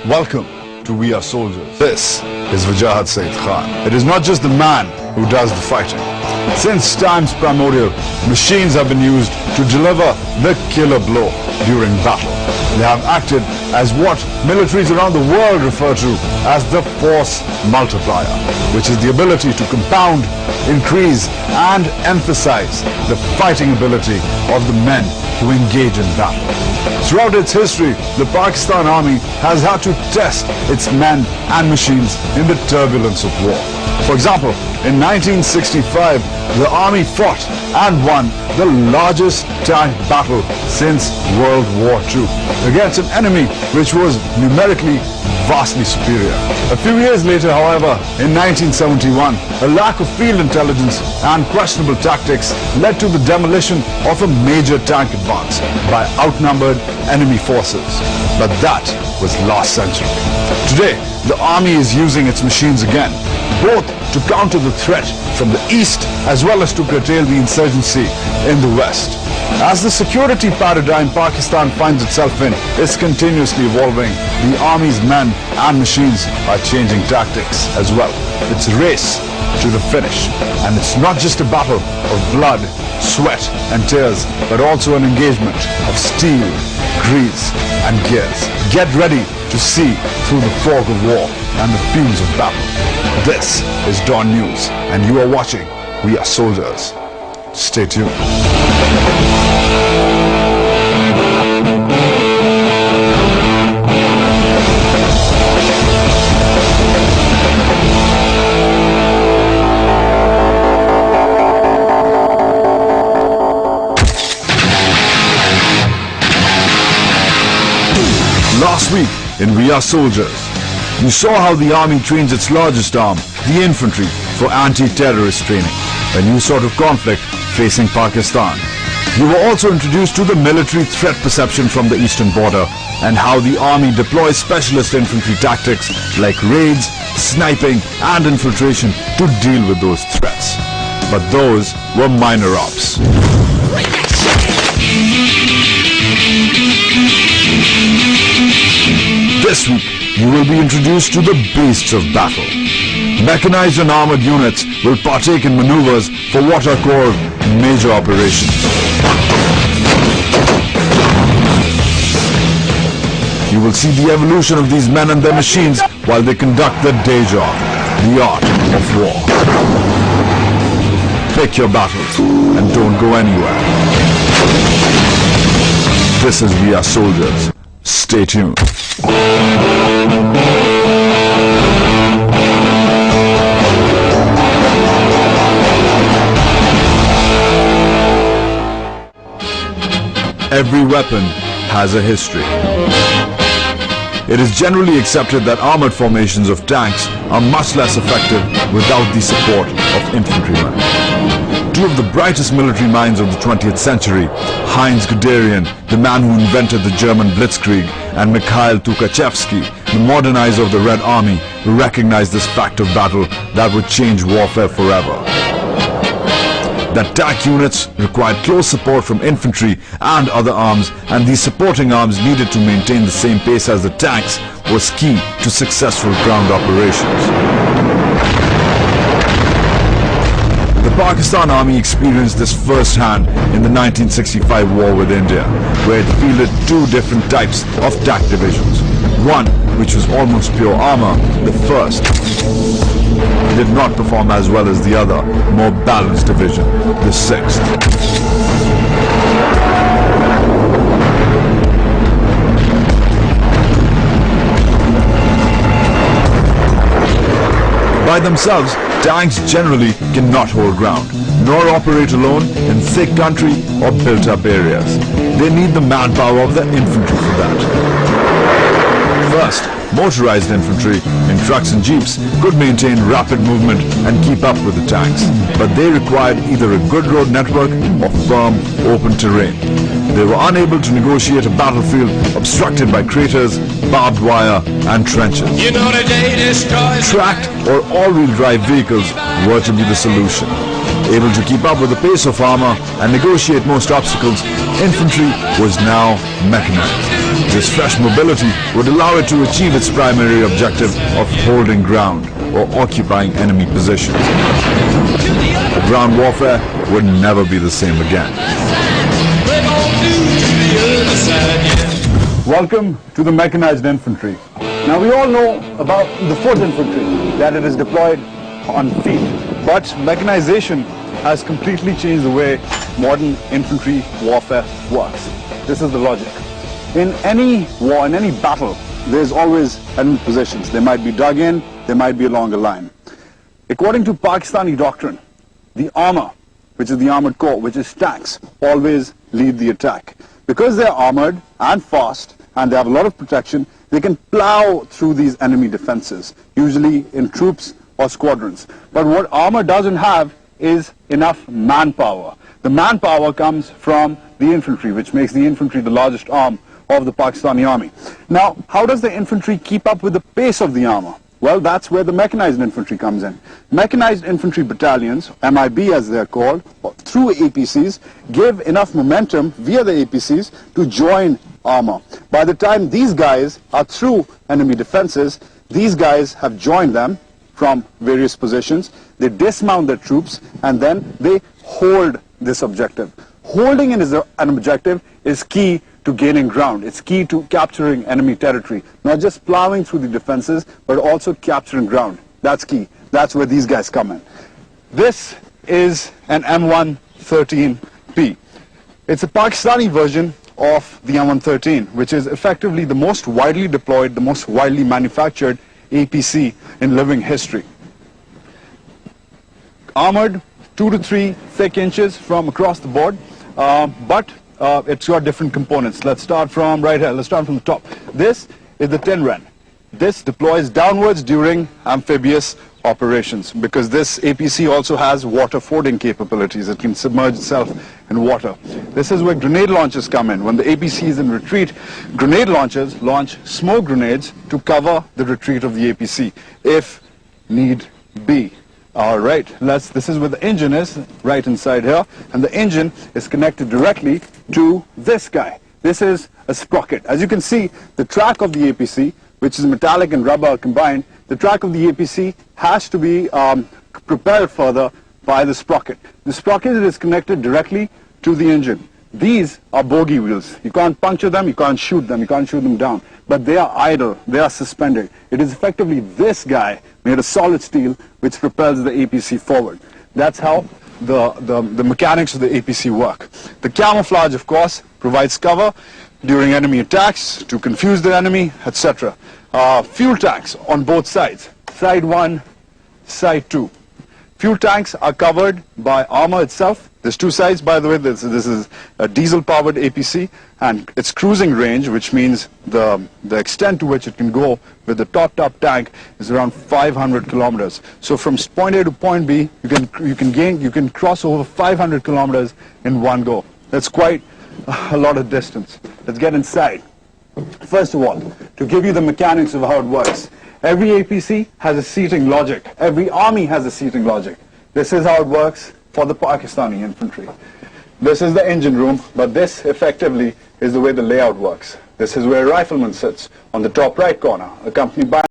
Welcome to We Are Soldiers. This is Wajahat Saeed Khan. It is not just the man who does the fighting. Since times primordial, machines have been used to deliver the killer blow during battle. They have acted as what militaries around the world refer to as the force multiplier, which is the ability to compound, increase and emphasize the fighting ability of the men who engage in battle. Throughout its history, the Pakistan Army has had to test its men and machines in the turbulence of war. For example, in 1965, the Army fought and won the largest tank battle since World War II against an enemy which was numerically vastly superior. A few years later, however, in 1971, a lack of field intelligence and questionable tactics led to the demolition of a major tank advance by outnumbered enemy forces. But that was last century. Today, the Army is using its machines again, both to counter the threat from the east as well as to curtail the insurgency in the west. As the security paradigm Pakistan finds itself in is continuously evolving, the Army's men and machines are changing tactics as well. It's a race to the finish, and it's not just a battle of blood, sweat and tears, but also an engagement of steel, grease and gears. Get ready to see through the fog of war and the fumes of battle. This is Dawn News, and you are watching We Are Soldiers. Stay tuned. Last week in We Are Soldiers, you saw how the Army trains its largest arm, the infantry, for anti-terrorist training, a new sort of conflict facing Pakistan. You were also introduced to the military threat perception from the eastern border and how the Army deploys specialist infantry tactics like raids, sniping and infiltration to deal with those threats. But those were minor ops. This week, you will be introduced to the beasts of battle. Mechanized and armored units will partake in maneuvers for what are called major operations. You will see the evolution of these men and their machines while they conduct their day job, the art of war. Pick your battles and don't go anywhere. This is We Are Soldiers. Stay tuned. Every weapon has a history. It is generally accepted that armored formations of tanks are much less effective without the support of infantrymen. Two of the brightest military minds of the 20th century, Heinz Guderian, the man who invented the German Blitzkrieg, and Mikhail Tukhachevsky, the modernizer of the Red Army, recognized this fact of battle that would change warfare forever. That tank units required close support from infantry and other arms, and these supporting arms needed to maintain the same pace as the tanks was key to successful ground operations. The Pakistan Army experienced this firsthand in the 1965 war with India, where it fielded two different types of tank divisions. One, which was almost pure armor, the first, did not perform as well as the other, more balanced division, the sixth. By themselves, tanks generally cannot hold ground, nor operate alone in thick country or built-up areas. They need the manpower of the infantry for that. First, motorized infantry in trucks and jeeps could maintain rapid movement and keep up with the tanks, but they required either a good road network or firm, open terrain. They were unable to negotiate a battlefield obstructed by craters, barbed wire and trenches. You know the day destroys. Tracked or all-wheel drive vehicles were to be the solution. Able to keep up with the pace of armor and negotiate most obstacles, infantry was now mechanized. This fresh mobility would allow it to achieve its primary objective of holding ground or occupying enemy positions. Ground warfare would never be the same again. Welcome to the mechanized infantry. Now we all know about the foot infantry, that it is deployed on feet. But mechanization has completely changed the way modern infantry warfare works. This is the logic. In any war, in any battle, there's always enemy positions. They might be dug in, they might be along a line. According to Pakistani doctrine, the armor, which is the armored corps, which is tanks, always lead the attack. Because they're armored and fast and they have a lot of protection, they can plow through these enemy defenses, usually in troops or squadrons. But what armor doesn't have is enough manpower. The manpower comes from the infantry, which makes the infantry the largest arm of the Pakistani army. Now, how does the infantry keep up with the pace of the armor? Well, that's where the mechanized infantry comes in. Mechanized infantry battalions, MIB as they're called, through APCs, give enough momentum via the APCs to join armor. By the time these guys are through enemy defenses, these guys have joined them from various positions. They dismount their troops and then they hold this objective. Holding an objective is key to gaining ground. It's key to capturing enemy territory. Not just plowing through the defenses, but also capturing ground. That's key. That's where these guys come in. This is an M113P. It's a Pakistani version of the M113, which is effectively the most widely deployed, the most widely manufactured APC in living history. Armored 2 to 3 thick inches from across the board, but it's got different components. Let's start from right here. Let's start from the top. This is the tin wren. This deploys downwards during amphibious operations because this APC also has water fording capabilities. It can submerge itself in water. This is where grenade launchers come in. When the APC is in retreat, grenade launchers launch smoke grenades to cover the retreat of the APC if need be. All right, this is where the engine is, right inside here, and the engine is connected directly to this guy. This is a sprocket. As you can see, the track of the APC, which is metallic and rubber combined, the track of the APC has to be propelled further by the sprocket. The sprocket is connected directly to the engine. These are bogey wheels. You can't puncture them, you can't shoot them down. But they are idle, they are suspended. It is effectively this guy made of solid steel which propels the APC forward. That's how the mechanics of the APC work. The camouflage, of course, provides cover during enemy attacks, to confuse the enemy, etc. Fuel tanks on both sides, side 1, side 2. Fuel tanks are covered by armor itself. There's 2 sides, by the way. This is a diesel-powered APC, and its cruising range, which means the extent to which it can go with the topped-up tank, is around 500 kilometers. So from point A to point B, you can cross over 500 kilometers in one go. That's quite a lot of distance. Let's get inside. First of all, to give you the mechanics of how it works, every APC has a seating logic. Every army has a seating logic. This is how it works for the Pakistani infantry. This is the engine room, but this effectively is the way the layout works. This is where a rifleman sits on the top right corner, accompanied by